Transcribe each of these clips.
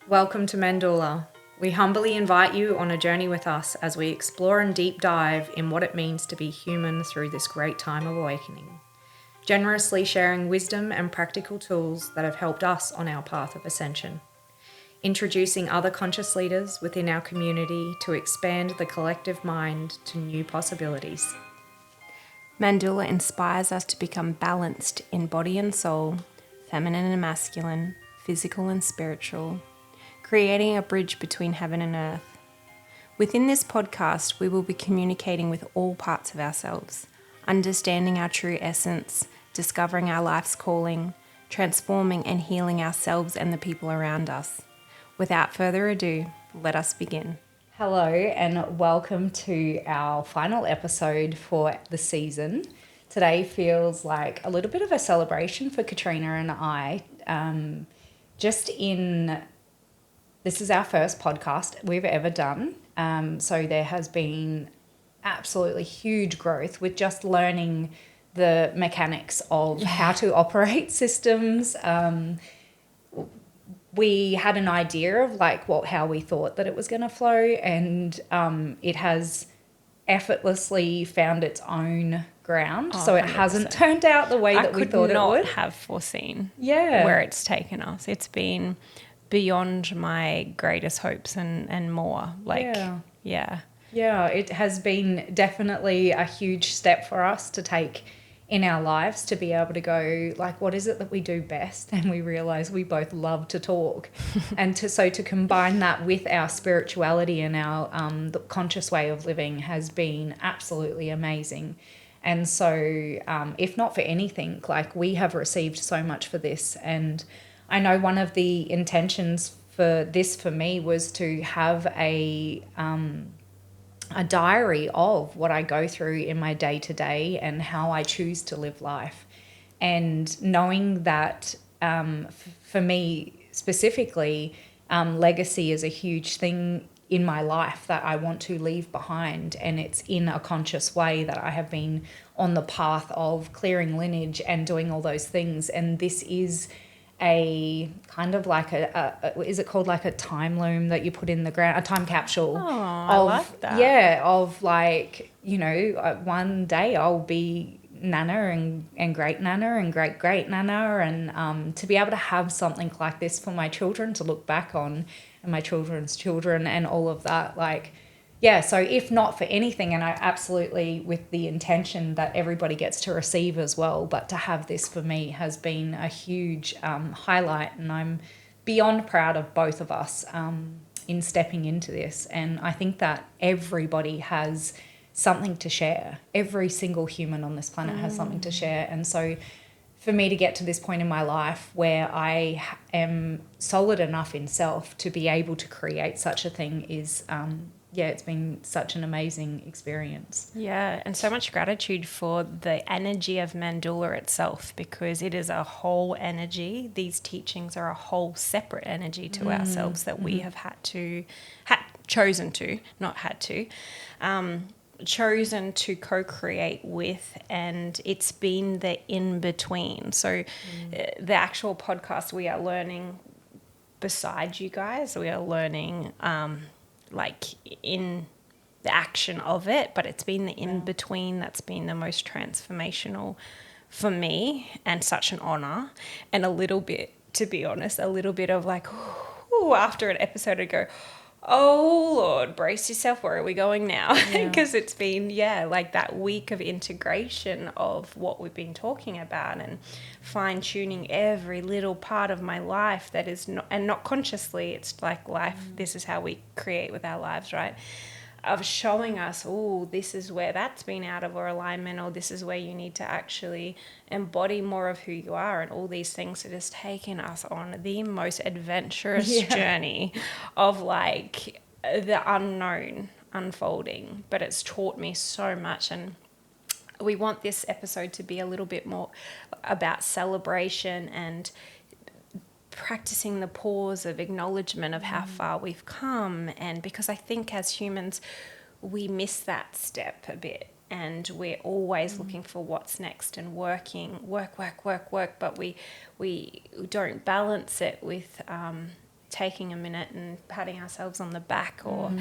Welcome to Mandorla. We humbly invite you on a journey with us as we explore and deep dive in what it means to be human through this great time of awakening, generously sharing wisdom and practical tools that have helped us on our path of ascension, introducing other conscious leaders within our community to expand the collective mind to new possibilities. Mandorla inspires us to become balanced in body and soul, feminine and masculine, physical and spiritual, creating a bridge between heaven and earth. Within this podcast, we will be communicating with all parts of ourselves, understanding our true essence, discovering our life's calling, transforming and healing ourselves and the people around us. Without further ado, let us begin. Hello and welcome to our final episode for the season. Today feels like a little bit of a celebration for Katrina and I. This is our first podcast we've ever done. So there has been absolutely huge growth with just learning the mechanics of how to operate systems. We had an idea of how we thought that it was going to flow, and it has effortlessly found its own ground. So it 100%. hasn't turned out the way that we thought it would. I could not have foreseen where it's taken us. It's been beyond my greatest hopes and more. Yeah, it has been definitely a huge step for us to take in our lives, to be able to go, what is it that we do best? And we realize we both love to talk. And to combine that with our spirituality and our the conscious way of living has been absolutely amazing. And so if not for anything, we have received so much for this. And I know one of the intentions for this for me was to have a diary of what I go through in my day-to-day and how I choose to live life. And knowing that for me specifically, legacy is a huge thing in my life that I want to leave behind, and it's in a conscious way that I have been on the path of clearing lineage and doing all those things. And this is a kind of is it called a time loom that you put in the ground, a time capsule? I like that. Yeah, of one day I'll be Nana and great Nana and great great Nana, and to be able to have something like this for my children to look back on, and my children's children and all of that, so if not for anything, and I absolutely with the intention that everybody gets to receive as well, but to have this for me has been a huge highlight, and I'm beyond proud of both of us in stepping into this. And I think that everybody has something to share. Every single human on this planet has something to share. And so for me to get to this point in my life where I am solid enough in self to be able to create such a thing is it's been such an amazing experience. Yeah, and so much gratitude for the energy of Mandorla itself, because it is a whole energy. These teachings are a whole separate energy to ourselves that we have chosen to co-create with, and it's been the in-between. So the actual podcast, we are learning beside you guys. We are learning in the action of it, but it's been the in-between that's been the most transformational for me, and such an honor, and a little bit, to be honest, a little bit of after an episode I'd go, oh Lord, brace yourself, where are we going now? Because it's been that week of integration of what we've been talking about, and fine-tuning every little part of my life that is not consciously. It's life, this is how we create with our lives, right? Of showing us, this is where that's been out of our alignment, or this is where you need to actually embody more of who you are, and all these things. It has taken us on the most adventurous journey of the unknown unfolding, but it's taught me so much. And we want this episode to be a little bit more about celebration and practicing the pause of acknowledgement of how far we've come. And because I think as humans we miss that step a bit, and we're always looking for what's next and work, but we don't balance it with taking a minute and patting ourselves on the back, or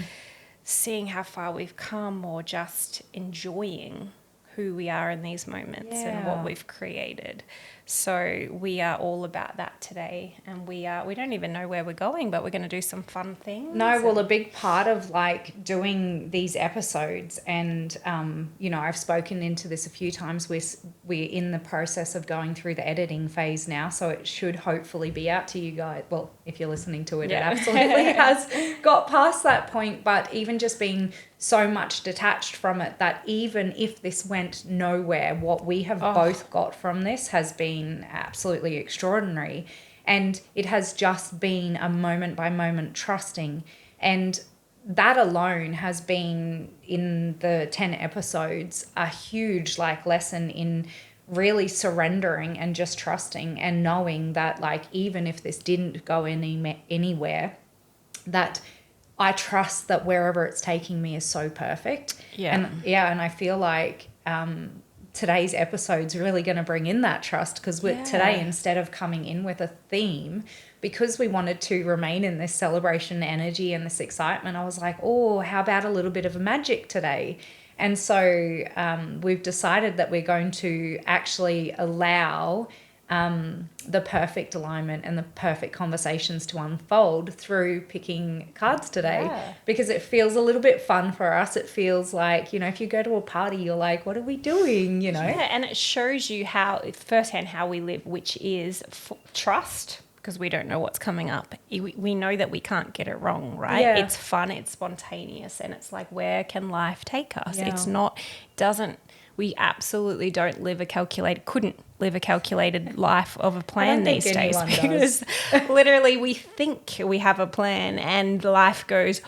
seeing how far we've come, or just enjoying who we are in these moments and what we've created. So we are all about that today, and we don't even know where we're going, but we're going to do some fun things. No, well, a big part of like doing these episodes, and you know, I've spoken into this a few times. We're in the process of going through the editing phase now, so it should hopefully be out to you guys. Well, if you're listening to it, it absolutely has got past that point. But even just being so much detached from it, that even if this went nowhere, what we have both got from this has been absolutely extraordinary. And it has just been a moment by moment trusting. And that alone has been, in the 10 episodes, a huge like lesson in really surrendering and just trusting, and knowing that like, even if this didn't go anywhere, that I trust that wherever it's taking me is so perfect. And I feel like today's episode's really going to bring in that trust, because today, instead of coming in with a theme, because we wanted to remain in this celebration energy and this excitement, I was like, oh, how about a little bit of magic today? And so we've decided that we're going to actually allow the perfect alignment and the perfect conversations to unfold through picking cards today, because it feels a little bit fun for us. It feels like, you know, if you go to a party, you're like, what are we doing, you know? And it shows you how firsthand how we live, which is trust, because we don't know what's coming up. We know that we can't get it wrong, right? It's fun, it's spontaneous, and it's like, where can life take us? It's not, we absolutely couldn't live a calculated life of a plan these days, because literally we think we have a plan and life goes,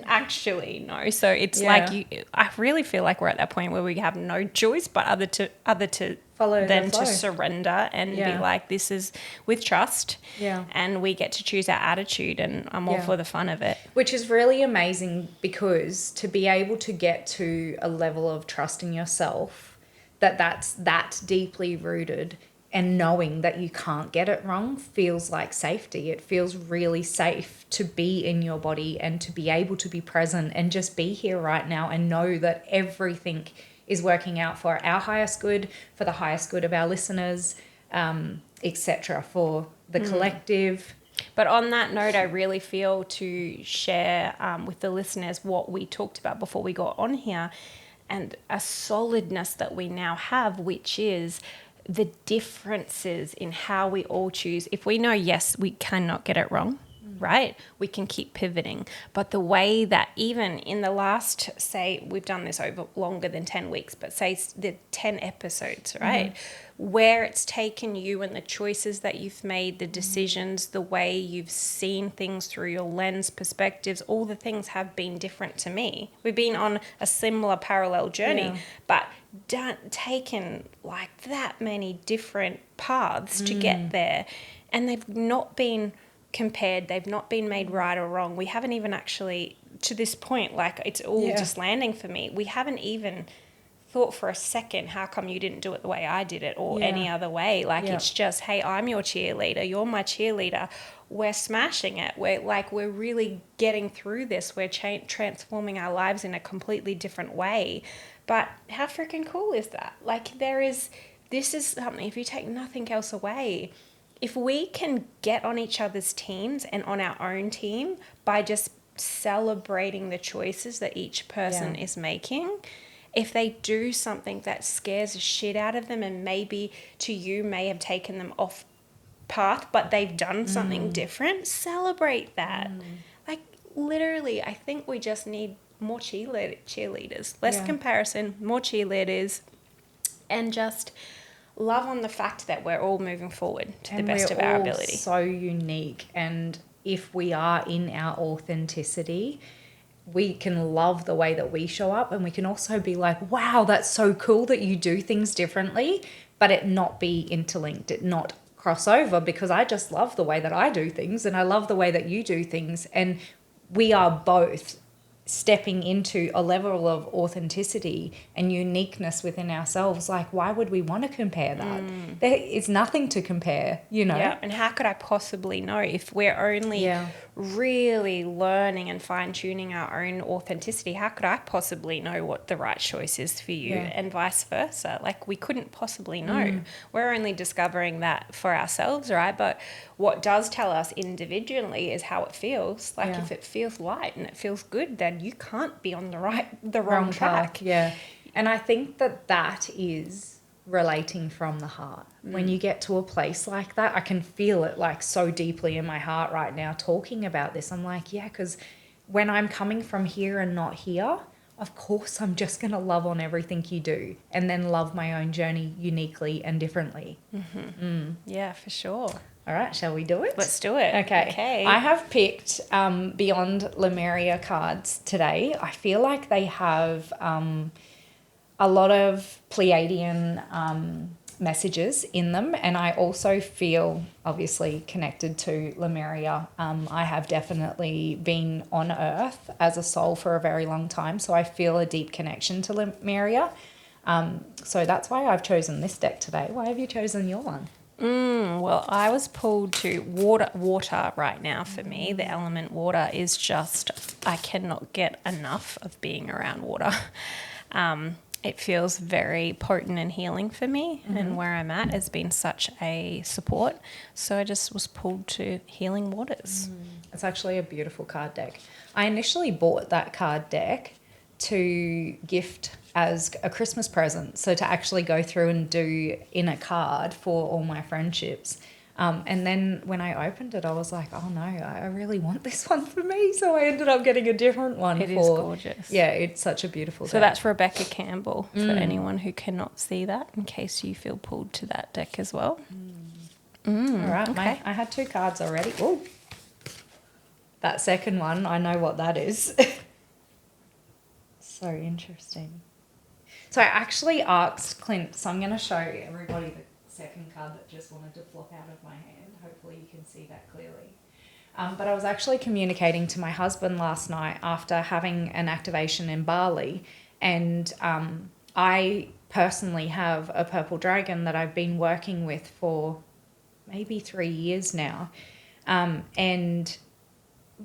actually no. So it's like, I really feel like we're at that point where we have no choice but other to follow, than to surrender and be like, this is with trust, and we get to choose our attitude, and I'm all for the fun of it. Which is really amazing, because to be able to get to a level of trusting yourself that's that deeply rooted, and knowing that you can't get it wrong, feels like safety. It feels really safe to be in your body and to be able to be present and just be here right now, and know that everything is working out for our highest good, for the highest good of our listeners, etc., for the collective. But on that note, I really feel to share with the listeners what we talked about before we got on here, and a solidness that we now have, which is the differences in how we all choose. If we know, yes, we cannot get it wrong, right? We can keep pivoting. But the way that even in the last, say, we've done this over longer than 10 weeks, but say the 10 episodes, right? Where it's taken you and the choices that you've made, the decisions, the way you've seen things through your lens, perspectives, all the things have been different to me. We've been on a similar parallel journey, but taken like that many different paths to get there. And they've not been compared, they've not been made right or wrong. We haven't even actually, to this point, like, it's all just landing for me. We haven't even thought for a second, how come you didn't do it the way I did it, or any other way? Like, it's just, hey, I'm your cheerleader, you're my cheerleader, we're smashing it, we're really getting through this, we're transforming our lives in a completely different way. But how freaking cool is that? Like, this is something, if you take nothing else away, if we can get on each other's teams and on our own team by just celebrating the choices that each person is making, if they do something that scares the shit out of them, and maybe to you may have taken them off path, but they've done something different, celebrate that. Like, literally, I think we just need more cheerleaders, less comparison, more cheerleaders, and just love on the fact that we're all moving forward to the best of our ability. So unique, and if we are in our authenticity, we can love the way that we show up, and we can also be like, wow, that's so cool that you do things differently, but it not be interlinked, it not cross over, because I just love the way that I do things, and I love the way that you do things, and we are both stepping into a level of authenticity and uniqueness within ourselves. Like, why would we want to compare that? There is nothing to compare, you know? Yeah, and how could I possibly know if we're only really learning and fine-tuning our own authenticity? How could I possibly know what the right choice is for you, and vice versa? Like, we couldn't possibly know. We're only discovering that for ourselves, right? But what does tell us individually is how it feels. Like, if it feels light and it feels good, then you can't be on the wrong track. Path. Yeah. And I think that is relating from the heart. When you get to a place like that, I can feel it like so deeply in my heart right now talking about this. I'm like, yeah, because when I'm coming from here and not here, of course I'm just going to love on everything you do and then love my own journey uniquely and differently. Yeah, for sure. All right, shall we do it? Let's do it. Okay. I have picked Beyond Lemuria cards today. I feel like they have a lot of Pleiadian messages in them, and I also feel obviously connected to Lemuria. I have definitely been on Earth as a soul for a very long time, so I feel a deep connection to Lemuria. So that's why I've chosen this deck today. Why have you chosen your one? Well, I was pulled to water right now for me. The element water is just, I cannot get enough of being around water. It feels very potent and healing for me, and where I'm at has been such a support. So I just was pulled to healing waters. It's actually a beautiful card deck. I initially bought that card deck to gift as a Christmas present. So to actually go through and do in a card for all my friendships. And then when I opened it, I was like, oh no, I really want this one for me. So I ended up getting a different one. It is gorgeous. Yeah, it's such a beautiful deck. So that's Rebecca Campbell for anyone who cannot see that, in case you feel pulled to that deck as well. All right, okay. I had 2 cards already. Oh, that second one, I know what that is. So interesting. So I actually asked Clint, so I'm going to show everybody the second card that just wanted to flop out of my hand. Hopefully you can see that clearly. But I was actually communicating to my husband last night after having an activation in Bali, and I personally have a purple dragon that I've been working with for maybe 3 years now. And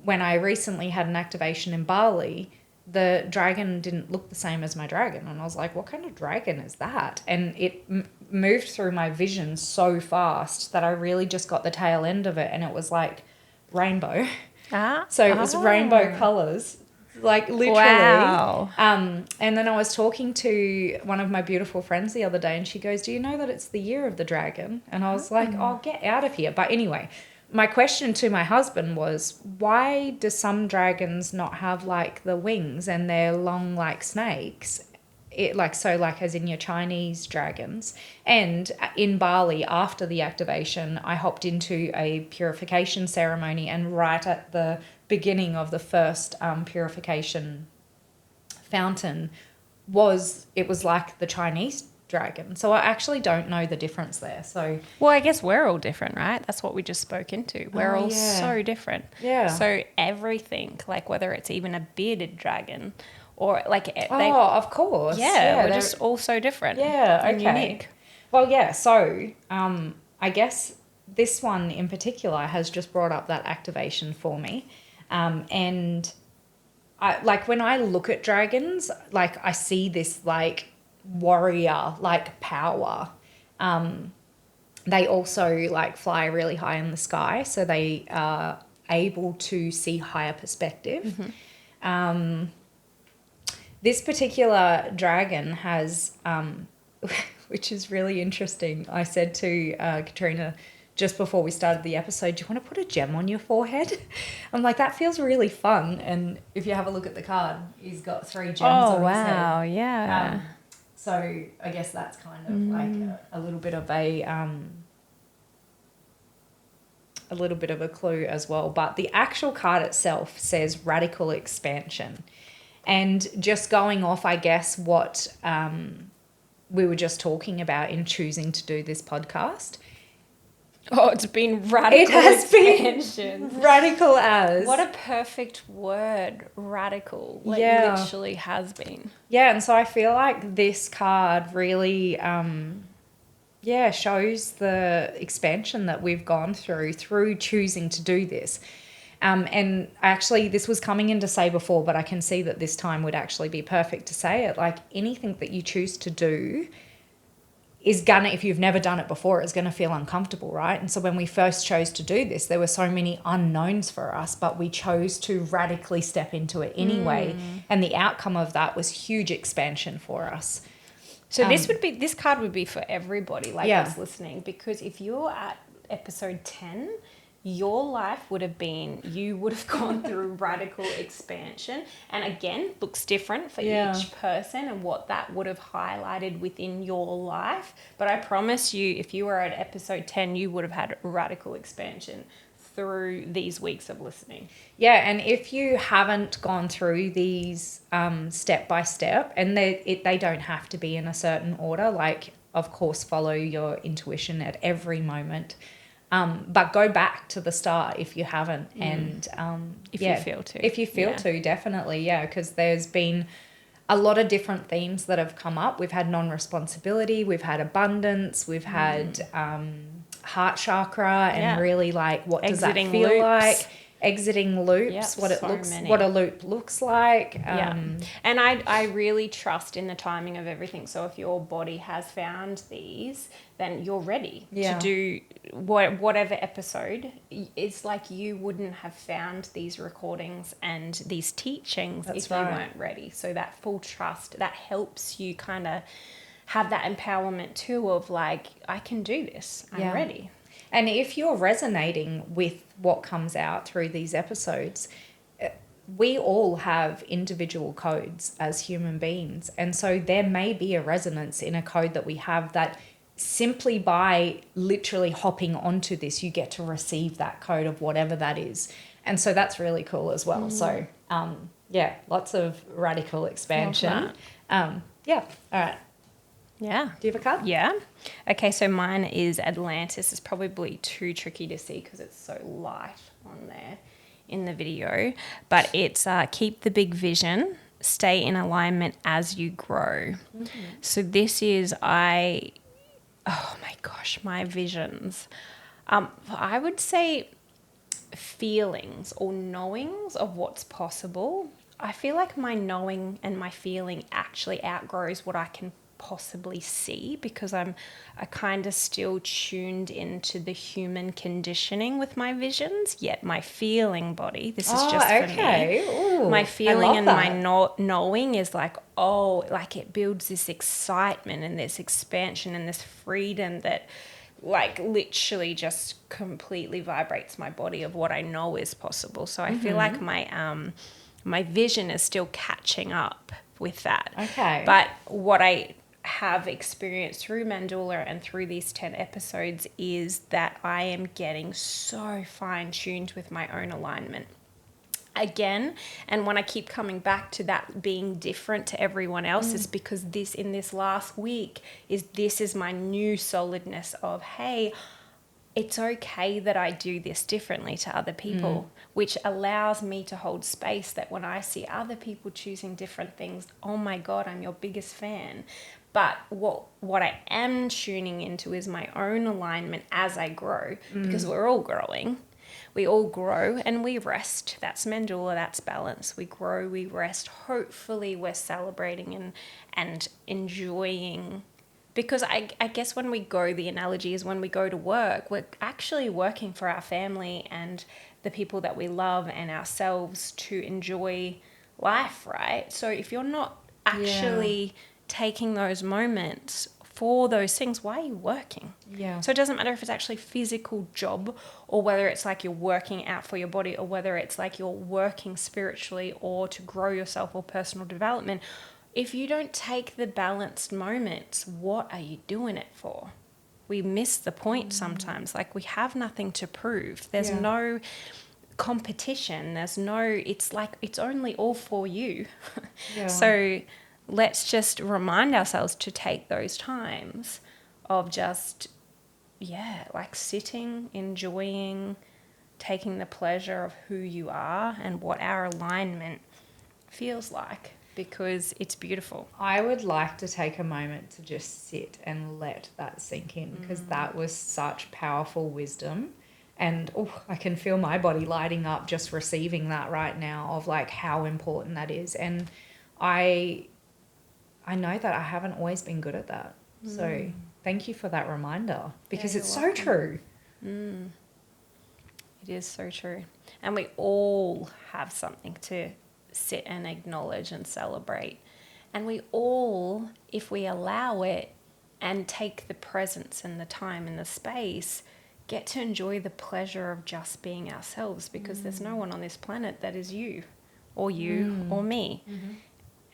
when I recently had an activation in Bali, the dragon didn't look the same as my dragon. And I was like, what kind of dragon is that? And it moved through my vision so fast that I really just got the tail end of it. And it was like rainbow. So it was rainbow colours, like literally. Wow. And then I was talking to one of my beautiful friends the other day, and she goes, do you know that it's the year of the dragon? And I was like, oh, get out of here. But anyway, my question to my husband was, why do some dragons not have like the wings and they're long like snakes? Like as in your Chinese dragons. And in Bali, after the activation, I hopped into a purification ceremony, and right at the beginning of the first purification fountain was like the Chinese dragon. So I actually don't know the difference there. So well, I guess we're all different, right? That's what we just spoke into. We're all so different. Yeah. So everything, like whether it's even a bearded dragon or like of course. Yeah, we're just all so different. Yeah, and okay. unique. Well, yeah, so I guess this one in particular has just brought up that activation for me. And I like when I look at dragons, like I see this like warrior like power. They also like fly really high in the sky, so they are able to see higher perspective. This particular dragon has which is really interesting. I said to Katrina just before we started the episode, do you want to put a gem on your forehead? I'm like, that feels really fun. And if you have a look at the card, he's got 3 gems on his head. Oh, wow, yeah. So I guess that's kind of like a little bit of a clue as well. But the actual card itself says radical expansion. And just going off, I guess, what we were just talking about in choosing to do this podcast, Oh, it's been radical. It has expansion. been radical as. What a perfect word, radical. Like literally has been. Yeah, and so I feel like this card really, shows the expansion that we've gone through choosing to do this. And actually, this was coming in to say before, but I can see that this time would actually be perfect to say it. Like anything that you choose to do is gonna, if you've never done it before, it's gonna feel uncomfortable, right? And so when we first chose to do this, there were so many unknowns for us, but we chose to radically step into it anyway. And the outcome of that was huge expansion for us. So this card would be for everybody, like us listening, because if you're at episode 10, your life would have been, you would have gone through radical expansion. And again, looks different for each person and what that would have highlighted within your life. But I promise you, if you were at episode 10, you would have had radical expansion through these weeks of listening. Yeah, and if you haven't gone through these step by step, and they don't have to be in a certain order, like, of course, follow your intuition at every moment. But go back to the start if you haven't. And if you feel to. If you feel to, definitely, because there's been a lot of different themes that have come up. We've had non-responsibility, we've had abundance, we've had heart chakra, and really like what does that feel like? Exiting loops, what a loop looks like. And I really trust in the timing of everything. So if your body has found these, then you're ready to do whatever episode. It's like you wouldn't have found these recordings and these teachings if you weren't ready. So that full trust, that helps you kind of have that empowerment too of like, I can do this. I'm ready. And if you're resonating with what comes out through these episodes, we all have individual codes as human beings. And so there may be a resonance in a code that we have that simply by literally hopping onto this, you get to receive that code of whatever that is. And so that's really cool as well. So, lots of radical expansion. All right. Yeah. Do you have a card? Yeah. Okay, so mine is Atlantis. It's probably too tricky to see because it's so light on there in the video. But it's keep the big vision, stay in alignment as you grow. Mm-hmm. So this is oh my gosh, my visions. I would say feelings or knowings of what's possible. I feel like my knowing and my feeling actually outgrows what I can possibly see because I kind of still tuned into the human conditioning with my visions, yet my feeling body, this is just for me. Ooh, my feeling and my knowing is like, like it builds this excitement and this expansion and this freedom that like literally just completely vibrates my body of what I know is possible. So I feel like my vision is still catching up with that. Okay. But what I have experienced through Mandorla and through these 10 episodes is that I am getting so fine-tuned with my own alignment. Again, and when I keep coming back to that being different to everyone else is because in this last week this is my new solidness of, hey, it's okay that I do this differently to other people, which allows me to hold space that when I see other people choosing different things, oh my God, I'm your biggest fan. But what I am tuning into is my own alignment as I grow, because we're all growing. We all grow and we rest. That's Mandorla, that's balance. We grow, we rest. Hopefully we're celebrating and enjoying. Because I guess when we go, the analogy is when we go to work, we're actually working for our family and the people that we love and ourselves to enjoy life, right? So if you're not actually taking those moments for those things, why are you working? Yeah. So it doesn't matter if it's actually a physical job or whether it's like you're working out for your body or whether it's like you're working spiritually or to grow yourself or personal development. If you don't take the balanced moments, what are you doing it for? We miss the point sometimes. Like we have nothing to prove. There's no competition. It's like it's only all for you. So let's just remind ourselves to take those times of just like sitting, enjoying, taking the pleasure of who you are and what our alignment feels like, because it's beautiful. I would like to take a moment to just sit and let that sink in, because that was such powerful wisdom. And I can feel my body lighting up just receiving that right now, of like how important that is. And I know that I haven't always been good at that. So thank you for that reminder, because it's so true. It is so true. And we all have something to sit and acknowledge and celebrate. And we all, if we allow it and take the presence and the time and the space, get to enjoy the pleasure of just being ourselves, because there's no one on this planet that is you or me.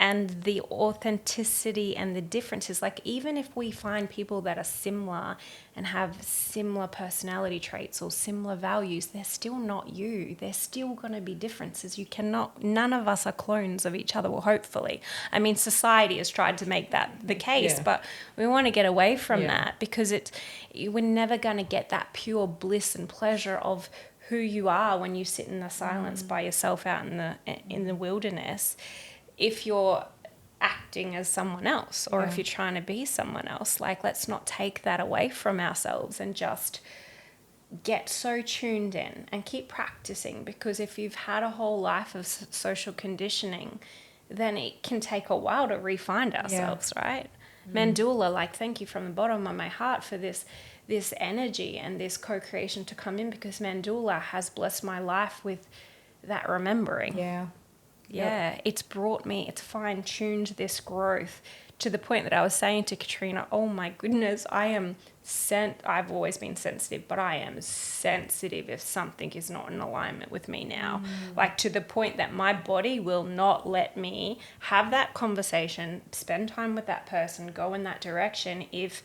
And the authenticity and the differences, like even if we find people that are similar and have similar personality traits or similar values, they're still not you. There's still going to be differences. None of us are clones of each other, well, hopefully. I mean, society has tried to make that the case, but we want to get away from that, because we're never going to get that pure bliss and pleasure of who you are when you sit in the silence by yourself out in the wilderness, if you're acting as someone else, or if you're trying to be someone else. Like, let's not take that away from ourselves and just get so tuned in and keep practicing, because if you've had a whole life of social conditioning, then it can take a while to re-find ourselves, right? Mandorla, like, thank you from the bottom of my heart for this energy and this co-creation to come in, because Mandorla has blessed my life with that remembering. It's brought me, it's fine-tuned this growth to the point that I was saying to Katrina, oh my goodness, I've always been sensitive, but I am sensitive if something is not in alignment with me now. Like, to the point that my body will not let me have that conversation, spend time with that person, go in that direction if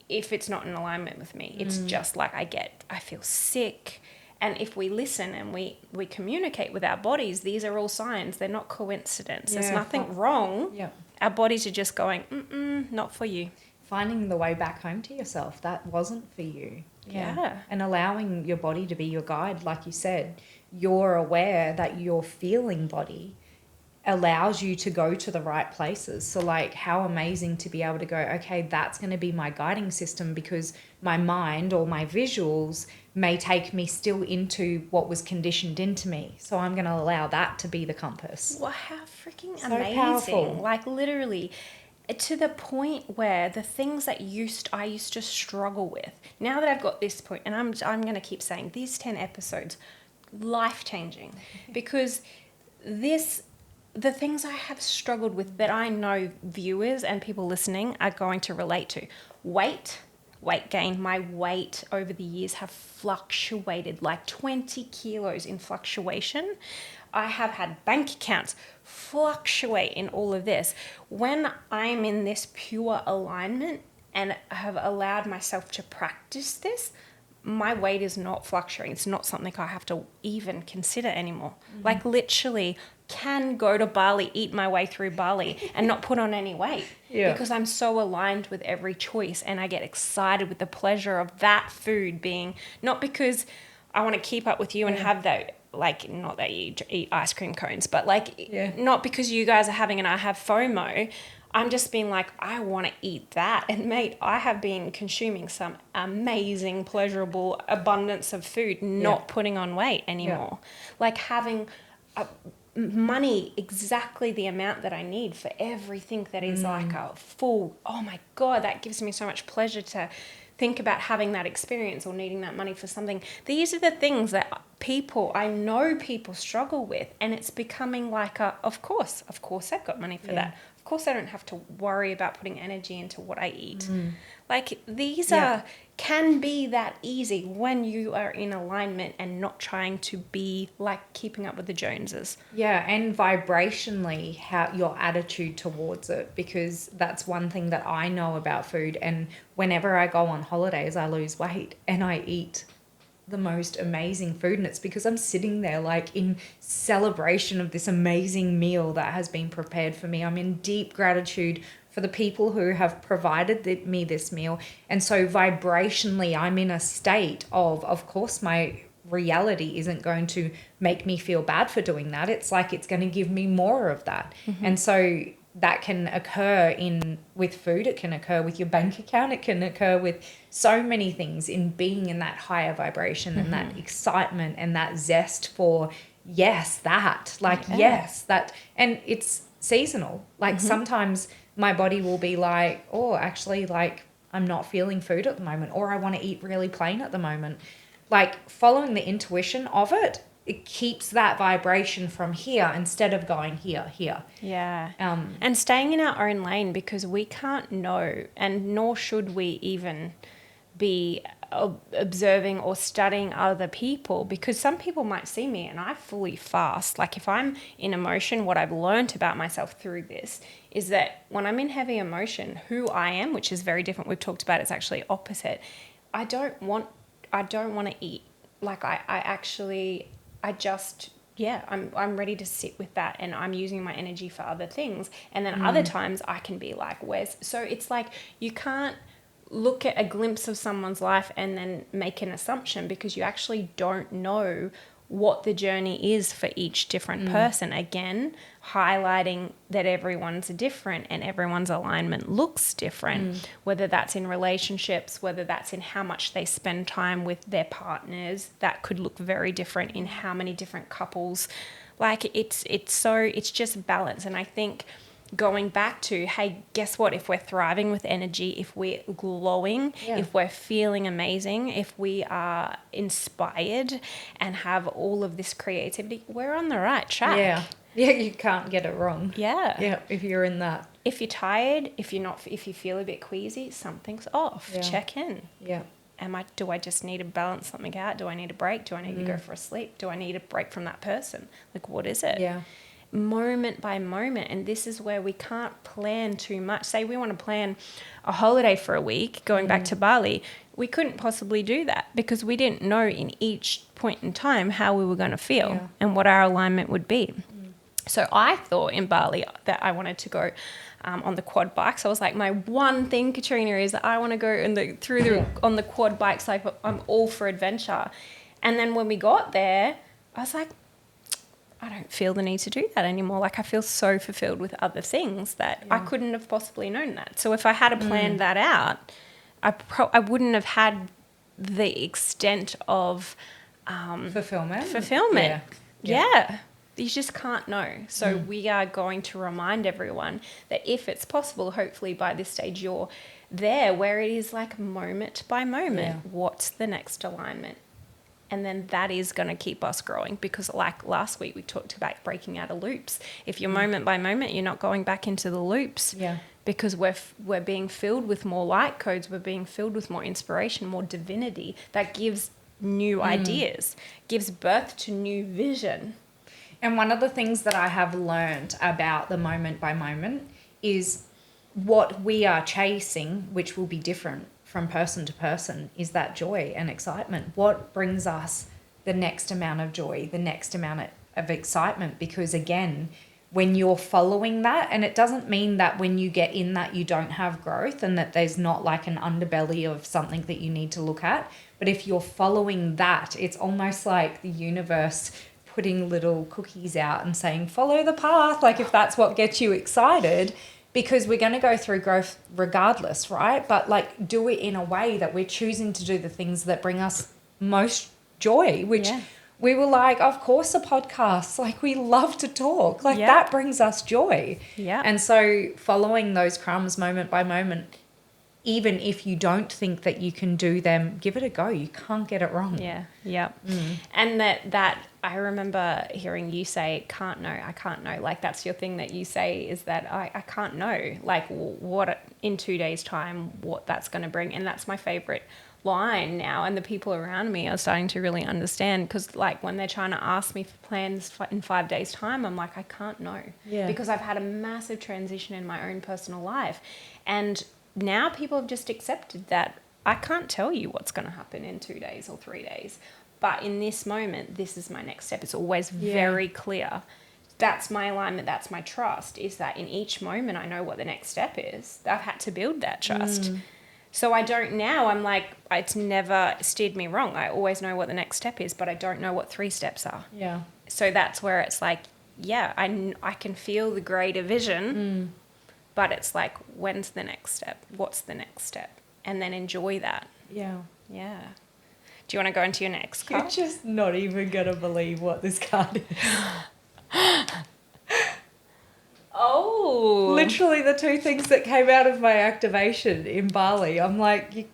it's not in alignment with me. It's just like I feel sick. And if we listen and we communicate with our bodies, these are all signs. They're not coincidence. There's nothing wrong. Our bodies are just going, not for you. Finding the way back home to yourself, that wasn't for you. And allowing your body to be your guide, like you said. You're aware that your feeling body allows you to go to the right places. So like, how amazing to be able to go, okay, that's going to be my guiding system, because my mind or my visuals may take me still into what was conditioned into me. So I'm going to allow that to be the compass. Well, how freaking so amazing. Powerful. Like, literally, to the point where the things that I used to struggle with, now that I've got this point, and I'm going to keep saying these 10 episodes, life-changing, because the things I have struggled with that I know viewers and people listening are going to relate to. Weight gain. My weight over the years have fluctuated, like 20 kilos in fluctuation. I have had bank accounts fluctuate in all of this. When I'm in this pure alignment and have allowed myself to practice this, my weight is not fluctuating. It's not something I have to even consider anymore. Like, literally can go to Bali, eat my way through Bali and not put on any weight, because I'm so aligned with every choice, and I get excited with the pleasure of that food being, not because I want to keep up with you and have that, like, not that you eat ice cream cones, but like, not because you guys are having and I have FOMO. I'm just being like, I want to eat that. And mate, I have been consuming some amazing, pleasurable abundance of food, not putting on weight anymore. Like, having money, exactly the amount that I need for everything that is like a full, oh my God, that gives me so much pleasure to think about having that experience or needing that money for something. These are the things that I know people struggle with, and it's becoming like of course I've got money for that. Of course I don't have to worry about putting energy into what I eat. Like, these can be that easy when you are in alignment and not trying to be like keeping up with the Joneses. And vibrationally, how your attitude towards it, because that's one thing that I know about food. And whenever I go on holidays, I lose weight and I eat the most amazing food, and it's because I'm sitting there like in celebration of this amazing meal that has been prepared for me. I'm in deep gratitude for the people who have provided me this meal. And so vibrationally, I'm in a state of course, my reality isn't going to make me feel bad for doing that. It's like it's going to give me more of that. And so that can occur with food, it can occur with your bank account, it can occur with so many things, in being in that higher vibration and that excitement and that zest for yes, that. And it's seasonal. Like sometimes my body will be like, oh, actually, like I'm not feeling food at the moment, or I want to eat really plain at the moment. Like following the intuition of it keeps that vibration from here instead of going here. Yeah. And staying in our own lane, because we can't know, and nor should we even be observing or studying other people, because some people might see me and I fully fast. Like if I'm in emotion, what I've learned about myself through this is that when I'm in heavy emotion, who I am, which is very different, we've talked about, it's actually opposite. I don't want to eat. Like I'm ready to sit with that, and I'm using my energy for other things. And then other times I can be like, so it's like you can't look at a glimpse of someone's life and then make an assumption, because you actually don't know what the journey is for each different person. Again, highlighting that everyone's different and everyone's alignment looks different, whether that's in relationships, whether that's in how much they spend time with their partners. That could look very different in how many different couples. Like it's just balance. And I think going back to, hey, guess what? If we're thriving with energy, if we're glowing, if we're feeling amazing, if we are inspired and have all of this creativity, we're on the right track. Yeah, you can't get it wrong. Yeah, if you're in that. If you're tired, if you feel a bit queasy, something's off. Check in. Do I just need to balance something out? Do I need a break? Do I need to go for a sleep? Do I need a break from that person? Like, what is it? Moment by moment. And this is where we can't plan too much. Say we want to plan a holiday for a week going back to Bali, we couldn't possibly do that because we didn't know in each point in time how we were going to feel and what our alignment would be. So I thought in Bali that I wanted to go on the quad bikes. I was like, my one thing, Katrina, is that I want to go on the quad bikes. Like, I'm all for adventure. And then when we got there, I was like, I don't feel the need to do that anymore. Like, I feel so fulfilled with other things that I couldn't have possibly known that. So if I had planned that out, I wouldn't have had the extent of fulfillment. Yeah. You just can't know. So we are going to remind everyone that if it's possible, hopefully by this stage you're there, where it is like moment by moment. What's the next alignment? And then that is going to keep us growing, because like last week we talked about breaking out of loops. If you're moment by moment, you're not going back into the loops. Because we're being filled with more light codes, we're being filled with more inspiration, more divinity that gives new ideas, gives birth to new vision. And one of the things that I have learned about the moment by moment is what we are chasing, which will be different from person to person, is that joy and excitement. What brings us the next amount of joy, the next amount of excitement? Because again, when you're following that, and it doesn't mean that when you get in that you don't have growth and that there's not like an underbelly of something that you need to look at. But if you're following that, it's almost like the universe putting little cookies out and saying, follow the path. Like if that's what gets you excited, because we're going to go through growth regardless, right? But like do it in a way that we're choosing to do the things that bring us most joy, which we were like, of course, a podcast, like we love to talk, like that brings us joy. And so following those crumbs moment by moment, even if you don't think that you can do them, give it a go. You can't get it wrong. And that I remember hearing you say, I can't know. Like that's your thing that you say, is that I can't know, like what in 2 days time, what that's going to bring. And that's my favorite line now. And the people around me are starting to really understand, because like when they're trying to ask me for plans in 5 days time, I'm like, I can't know, because I've had a massive transition in my own personal life. And now people have just accepted that I can't tell you what's going to happen in 2 days or 3 days. But in this moment, this is my next step. It's always very clear. that's my alignment, that's my trust, is that in each moment I know what the next step is. I've had to build that trust. So I don't now, I'm like, it's never steered me wrong. I always know what the next step is, but I don't know what 3 steps are. Yeah. So that's where it's like, yeah, I can feel the greater vision, but it's like, when's the next step? What's the next step? And then enjoy that. Yeah. Yeah. Do you want to go into your next card? You're just not even going to believe what this card is. Oh. Literally the 2 things that came out of my activation in Bali. I'm like,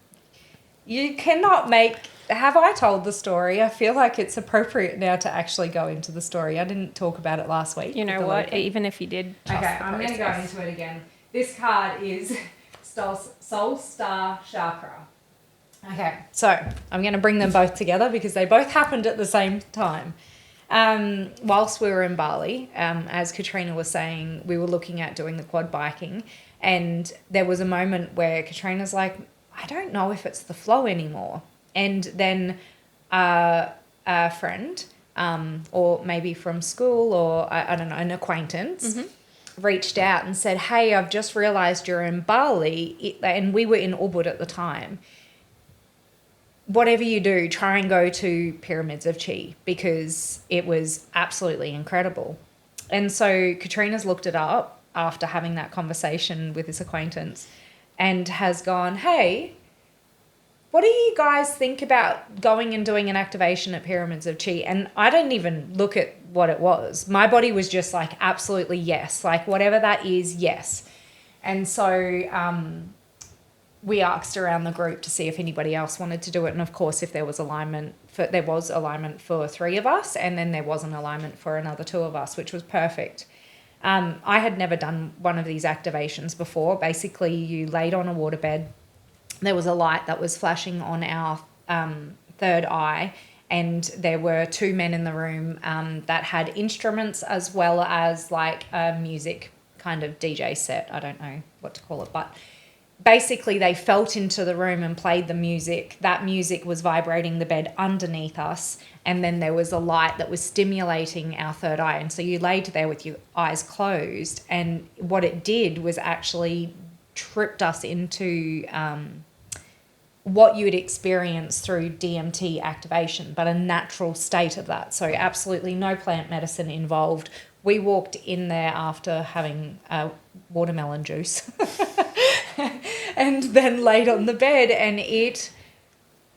you cannot make... Have I told the story? I feel like it's appropriate now to actually go into the story. I didn't talk about it last week. You know what? Even if you did, okay, I'm going to go into it again. This card is Soul Star Chakra. Okay, so I'm going to bring them both together because they both happened at the same time. Whilst we were in Bali, as Katrina was saying, we were looking at doing the quad biking, and there was a moment where Katrina's like, I don't know if it's the flow anymore. And then a friend, or maybe from school, or I don't know, an acquaintance, reached out and said, hey, I've just realised you're in Bali, and we were in Ubud at the time. Whatever you do, try and go to Pyramids of Chi, because it was absolutely incredible. And so Katrina's looked it up after having that conversation with this acquaintance and has gone, hey, what do you guys think about going and doing an activation at Pyramids of Chi? And I didn't even look at what it was. My body was just like, absolutely yes. Like, whatever that is, yes. And so we asked around the group to see if anybody else wanted to do it. And, of course, if there was alignment for 3 of us, and then there wasn't alignment for another 2 of us, which was perfect. I had never done one of these activations before. Basically, you laid on a waterbed. There was a light that was flashing on our third eye, and there were 2 men in the room that had instruments as well as like a music kind of DJ set. I don't know what to call it, but basically they felt into the room and played the music. That music was vibrating the bed underneath us, and then there was a light that was stimulating our third eye. And so you laid there with your eyes closed, and what it did was actually tripped us into what you would experience through DMT activation, but a natural state of that. So absolutely no plant medicine involved. We walked in there after having watermelon juice and then laid on the bed, and it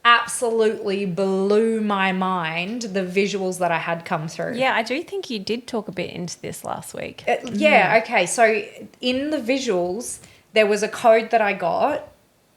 absolutely blew my mind, the visuals that I had come through. Yeah, I do think you did talk a bit into this last week. Yeah, okay. So in the visuals, there was a code that I got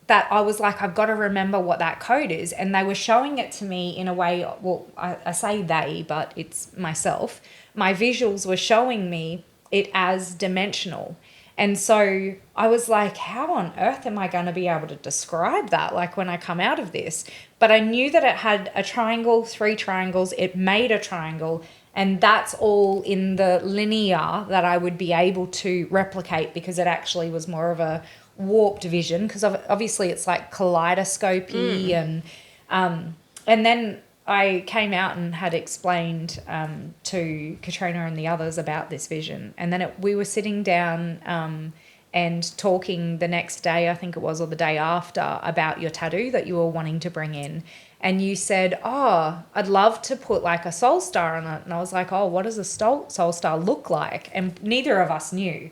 that I was like, I've got to remember what that code is. And they were showing it to me in a way, well, I say they, but it's myself. My visuals were showing me it as dimensional. And so I was like, how on earth am I going to be able to describe that, like, when I come out of this? But I knew that it had a triangle, 3 triangles. It made a triangle. And that's all in the linear that I would be able to replicate, because it actually was more of a warped vision, because obviously it's like kaleidoscopy. And then I came out and had explained to Katrina and the others about this vision. And then we were sitting down and talking the next day, I think it was, or the day after, about your tattoo that you were wanting to bring in. And you said, oh, I'd love to put like a soul star on it. And I was like, oh, what does a soul star look like? And neither of us knew.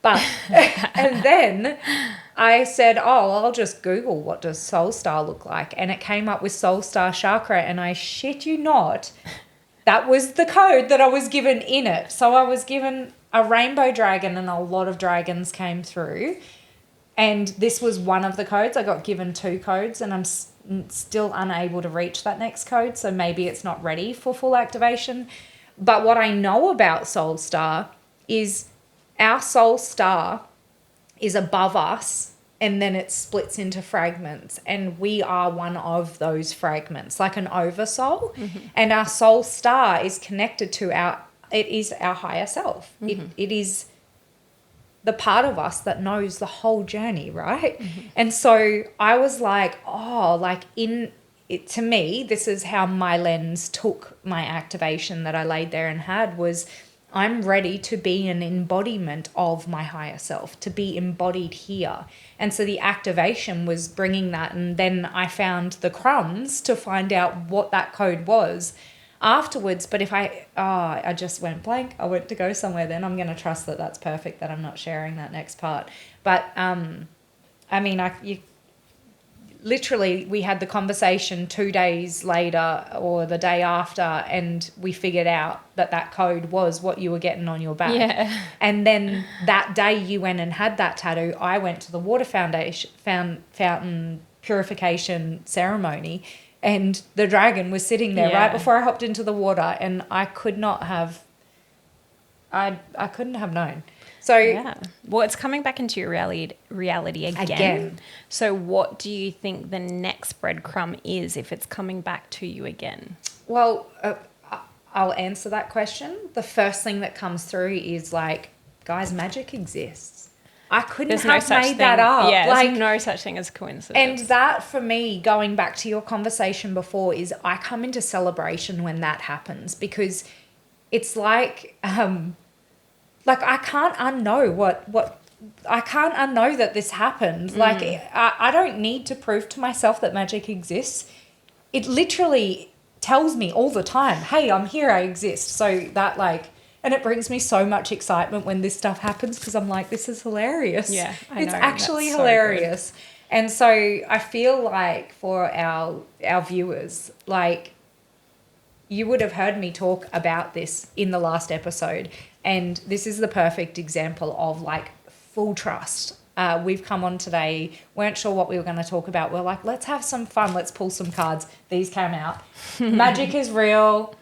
But, and then I said, oh, I'll just Google what does soul star look like. And it came up with soul star chakra. And I shit you not, that was the code that I was given in it. So I was given a rainbow dragon, and a lot of dragons came through. And this was one of the codes. I got given 2 codes, and I'm still unable to reach that next code. So maybe it's not ready for full activation. But what I know about soul star is our soul star is above us, and then it splits into fragments, and we are one of those fragments, like an oversoul. And our soul star is connected to it is our higher self. It is the part of us that knows the whole journey, right? And so I was like, oh, like in to me, this is how my lens took my activation that I laid there and had was, I'm ready to be an embodiment of my higher self, to be embodied here. And so the activation was bringing that. And then I found the crumbs to find out what that code was afterwards. But if I just went blank, I went to go somewhere, then I'm going to trust that that's perfect, that I'm not sharing that next part. But I mean, literally, we had the conversation 2 days later or the day after, and we figured out that code was what you were getting on your back. Yeah. And then that day you went and had that tattoo, I went to the water fountain purification ceremony, and the dragon was sitting there right before I hopped into the water, and I couldn't have known. So yeah. Well, it's coming back into your reality again. So what do you think the next breadcrumb is if it's coming back to you again? Well, I'll answer that question. The first thing that comes through is like, guys, magic exists. I couldn't have made that up. Yeah, like, there's no such thing as coincidence. And that, for me, going back to your conversation before, is I come into celebration when that happens, because it's like I can't unknow I can't unknow that this happened. Like, I don't need to prove to myself that magic exists. It literally tells me all the time, hey, I'm here, I exist. So that, like, and it brings me so much excitement when this stuff happens, because I'm like, this is hilarious. Yeah, I it's know. actually That's hilarious. So and so I feel like for our viewers, like, you would have heard me talk about this in the last episode, and this is the perfect example of like full trust. We've come on today, weren't sure what we were going to talk about. We're like, let's have some fun. Let's pull some cards. These came out. Magic is real.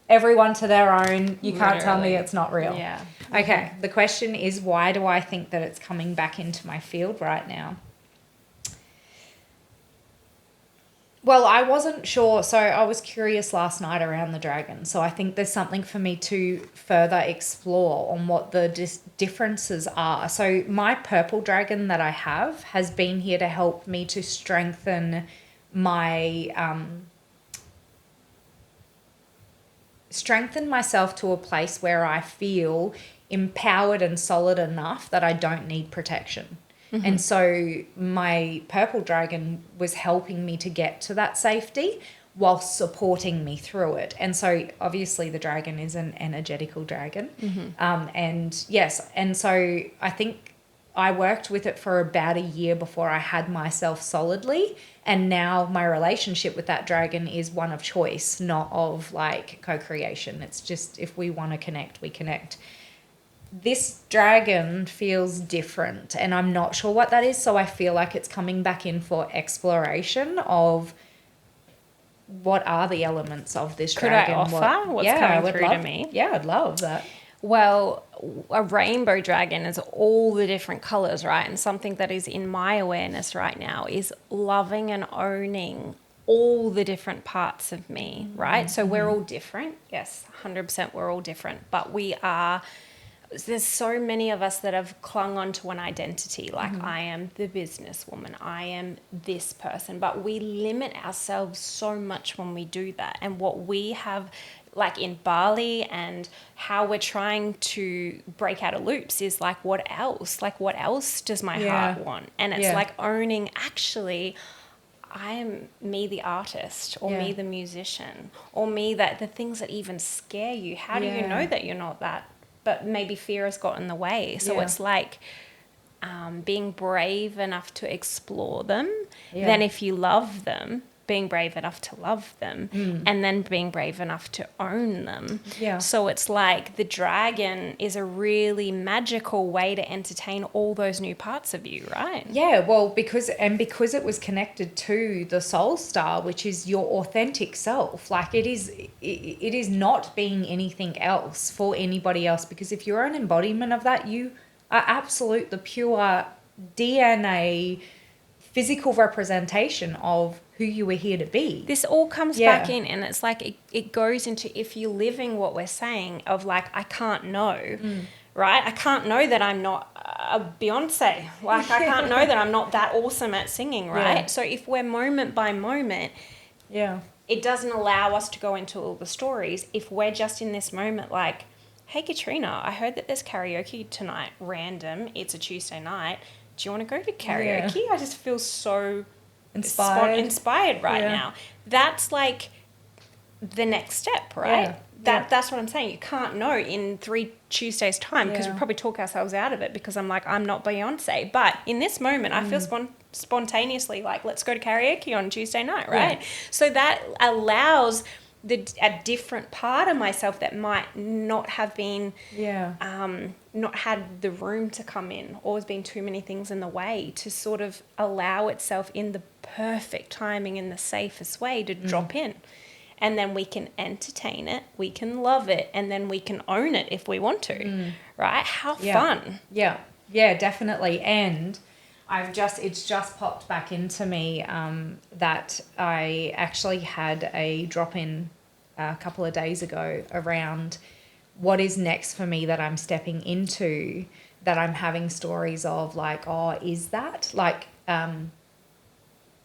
Everyone to their own. You can't tell me it's not real. Yeah. Okay. The question is, why do I think that it's coming back into my field right now? Well, I wasn't sure. So I was curious last night around the dragon. So I think there's something for me to further explore on what the differences are. So my purple dragon that I have has been here to help me to strengthen my strengthen myself to a place where I feel empowered and solid enough that I don't need protection. Mm-hmm. And so my purple dragon was helping me to get to that safety while supporting me through it. And so obviously the dragon is an energetical dragon. Mm-hmm. And yes, and so I think I worked with it for about a year before I had myself solidly. And now my relationship with that dragon is one of choice, not of like co-creation. It's just, if we want to connect, we connect. This dragon feels different, and I'm not sure what that is. So I feel like it's coming back in for exploration of what are the elements of this dragon. Could I offer what's coming through to me? Yeah, I'd love that. Well, a rainbow dragon is all the different colors, right? And something that is in my awareness right now is loving and owning all the different parts of me, right? So we're all different. Yes, 100% we're all different. But there's so many of us that have clung on to an identity, like I am the businesswoman, I am this person, but we limit ourselves so much when we do that. And what we have, like in Bali, and how we're trying to break out of loops is like, what else? Like, what else does my heart want? And it's like owning, actually, I am me the artist, or me the musician, or me that the things that even scare you. How do you know that you're not that? But maybe fear has got in the way. So it's like being brave enough to explore them. Then if you love them, being brave enough to love them, and then being brave enough to own them. Yeah. So it's like the dragon is a really magical way to entertain all those new parts of you, right? Yeah, well, because it was connected to the soul star, which is your authentic self. Like it is not being anything else for anybody else, because if you're an embodiment of that, you are absolute, the pure DNA physical representation of who you were here to be. This all comes back in, and it's like it goes into, if you're living what we're saying of like, I can't know, right? I can't know that I'm not a Beyonce. Like I can't know that I'm not that awesome at singing, right? So if we're moment by moment Yeah. It doesn't allow us to go into all the stories if we're just in this moment like, hey, Katrina, I heard that there's karaoke tonight, random. It's a Tuesday night. Do you want to go to karaoke? Yeah. I just feel so Inspired. right Yeah. now. That's like the next step, right? Yeah. Yeah. That's what I'm saying. You can't know in 3 Tuesdays' time, because we Yeah. probably talk ourselves out of it, because I'm like, I'm not Beyonce. But in this moment, I feel spontaneously like, let's go to karaoke on Tuesday night, right? Yeah. So that allows a different part of myself that might not have been, not had the room to come in, or has been too many things in the way, to sort of allow itself in the perfect timing, in the safest way to drop in. And then we can entertain it, we can love it, and then we can own it if we want to, right? How fun. Yeah, yeah, definitely. And it's just popped back into me that I actually had a drop-in a couple of days ago around what is next for me that I'm stepping into, that I'm having stories of like, oh, is that like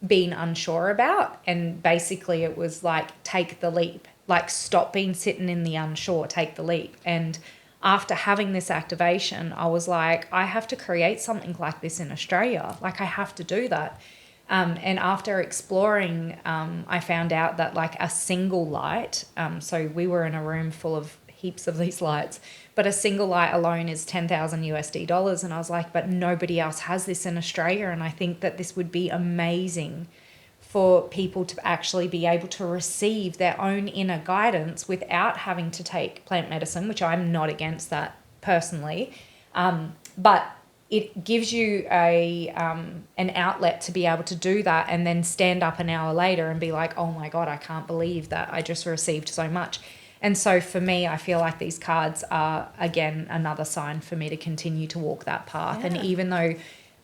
being unsure about. And basically it was like, take the leap, like stop being sitting in the unsure, take the leap. And after having this activation, I was like, I have to create something like this in Australia. Like I have to do that. And after exploring, I found out that like a single light, so we were in a room full of heaps of these lights, but a single light alone is 10,000 USD dollars. And I was like, but nobody else has this in Australia. And I think that this would be amazing for people to actually be able to receive their own inner guidance without having to take plant medicine, which I'm not against that personally. But it gives you an outlet to be able to do that and then stand up an hour later and be like, oh my God, I can't believe that I just received so much. And so for me, I feel like these cards are, again, another sign for me to continue to walk that path. Yeah. And even though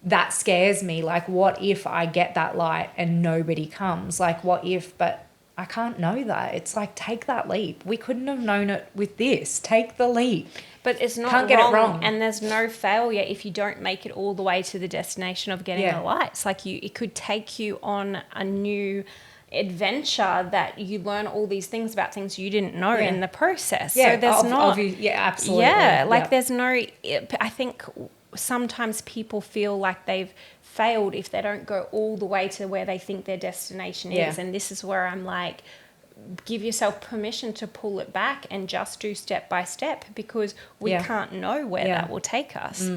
that scares me, like, what if I get that light and nobody comes? Like, what if, but I can't know that. It's like, take that leap. We couldn't have known it with this. Take the leap. But it's not Can't get it wrong. And there's no failure if you don't make it all the way to the destination of getting the lights. Like it could take you on a new adventure that you learn all these things about things you didn't know in the process. Yeah, so there's absolutely. Yeah, like there's no, I think sometimes people feel like they've failed if they don't go all the way to where they think their destination is. And this is where I'm like, give yourself permission to pull it back and just do step by step, because we can't know where that will take us.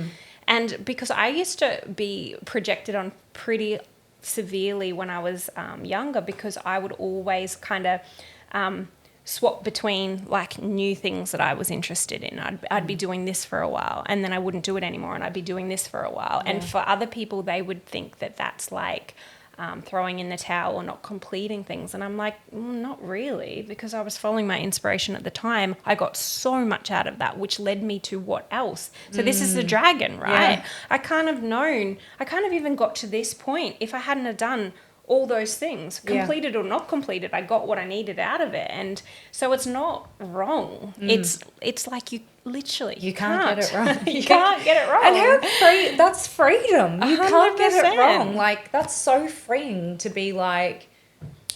And because I used to be projected on pretty severely when I was younger, because I would always kind of swap between like new things that I was interested in. I'd be doing this for a while and then I wouldn't do it anymore, and I'd be doing this for a while. And for other people, they would think that that's like throwing in the towel or not completing things. And I'm like, not really, because I was following my inspiration at the time. I got so much out of that, which led me to what else? So this is the dragon, right? I can't have even got to this point if I hadn't have done all those things, completed or not completed. I got what I needed out of it. And so it's not wrong. It's like you literally you can't get it wrong. You can't get it wrong. And that's freedom. You 100%. can't get it wrong. Like, that's so freeing to be like,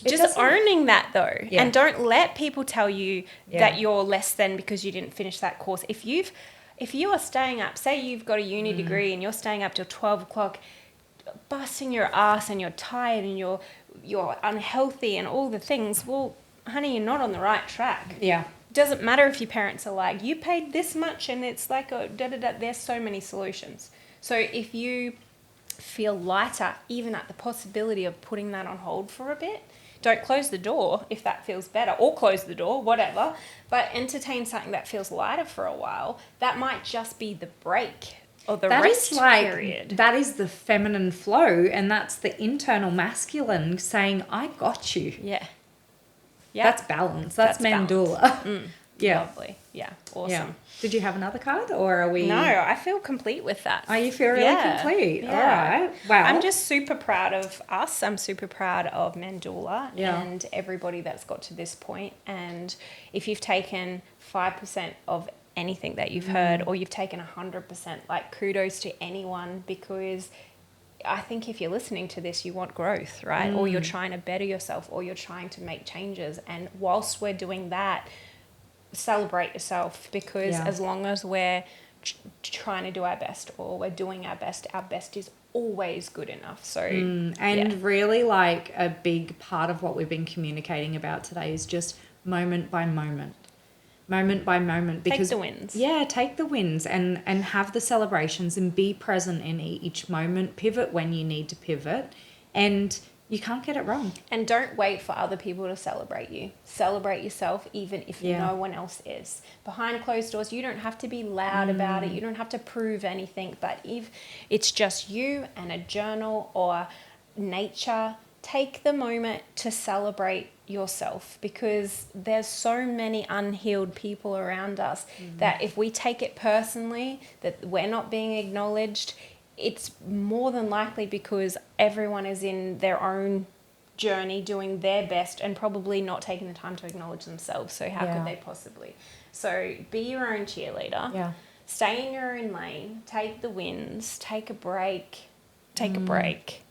just owning that though. And don't let people tell you that you're less than because you didn't finish that course. If you are staying up, say you've got a uni degree and you're staying up till 12 o'clock, busting your ass, and you're tired and you're unhealthy and all the things, well, honey, you're not on the right track. Doesn't matter if your parents are like, you paid this much and it's like there's so many solutions. So if you feel lighter even at the possibility of putting that on hold for a bit, don't close the door if that feels better, or close the door, whatever, but entertain something that feels lighter for a while. That might just be the break or the rest period. That is the feminine flow, and that's the internal masculine saying, I got you. Yeah. That's balance. That's Mandorla. Lovely. Yeah. Awesome. Yeah. Did you have another card, or are we? No, I feel complete with that. Oh, you feel really complete? Yeah. All right. Wow. I'm just super proud of us. I'm super proud of Mandorla and everybody that's got to this point. And if you've taken 5% of anything that you've heard, or you've taken 100%, like, kudos to anyone, because I think if you're listening to this, you want growth, right? Or you're trying to better yourself, or you're trying to make changes. And whilst we're doing that, celebrate yourself, because as long as we're trying to do our best, or we're doing our best is always good enough. So really, like, a big part of what we've been communicating about today is just moment by moment by moment, because take the wins. Take the wins and have the celebrations and be present in each moment. Pivot when you need to pivot, and you can't get it wrong. And don't wait for other people to celebrate you. Celebrate yourself, even if no one else is. Behind closed doors, you don't have to be loud about it. You don't have to prove anything. But if it's just you and a journal or nature, take the moment to celebrate yourself, because there's so many unhealed people around us that if we take it personally that we're not being acknowledged, it's more than likely because everyone is in their own journey doing their best and probably not taking the time to acknowledge themselves. So how could they possibly? So be your own cheerleader. Yeah. Stay in your own lane. Take the wins. Take a break. Take a break.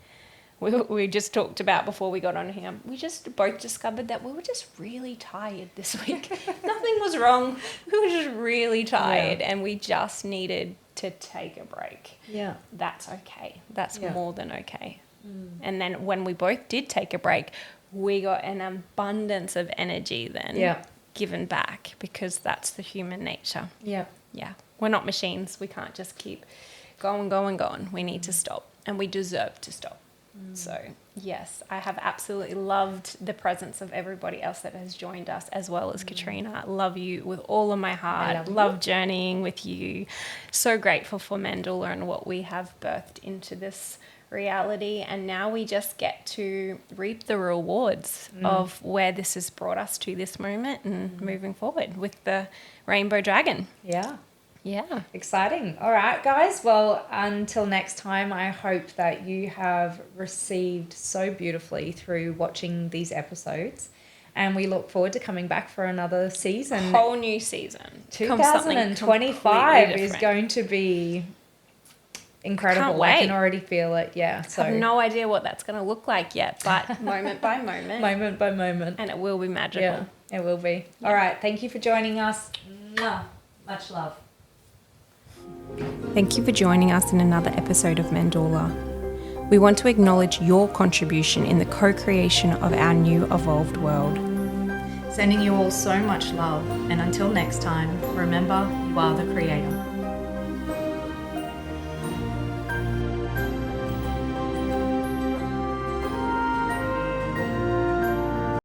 We just talked about before we got on here, we just both discovered that we were just really tired this week. Nothing was wrong. We were just really tired and we just needed to take a break. Yeah. That's okay. That's more than okay. And then when we both did take a break, we got an abundance of energy then given back, because that's the human nature. Yeah. Yeah. We're not machines. We can't just keep going. We need to stop, and we deserve to stop. So, yes, I have absolutely loved the presence of everybody else that has joined us, as well as Katrina. I love you with all of my heart. Love journeying with you. So grateful for Mandorla and what we have birthed into this reality. And now we just get to reap the rewards of where this has brought us to this moment and moving forward with the rainbow dragon. Yeah. Yeah. Exciting. All right, guys. Well, until next time, I hope that you have received so beautifully through watching these episodes. And we look forward to coming back for another season. A whole new season. 2025 is going to be incredible. I can already feel it. Yeah. So I have no idea what that's going to look like yet, but moment by moment. Moment by moment. And it will be magical. Yeah, it will be. Yeah. All right. Thank you for joining us. Much love. Thank you for joining us in another episode of Mandorla. We want to acknowledge your contribution in the co-creation of our new evolved world. Sending you all so much love, and until next time, remember, you are the creator.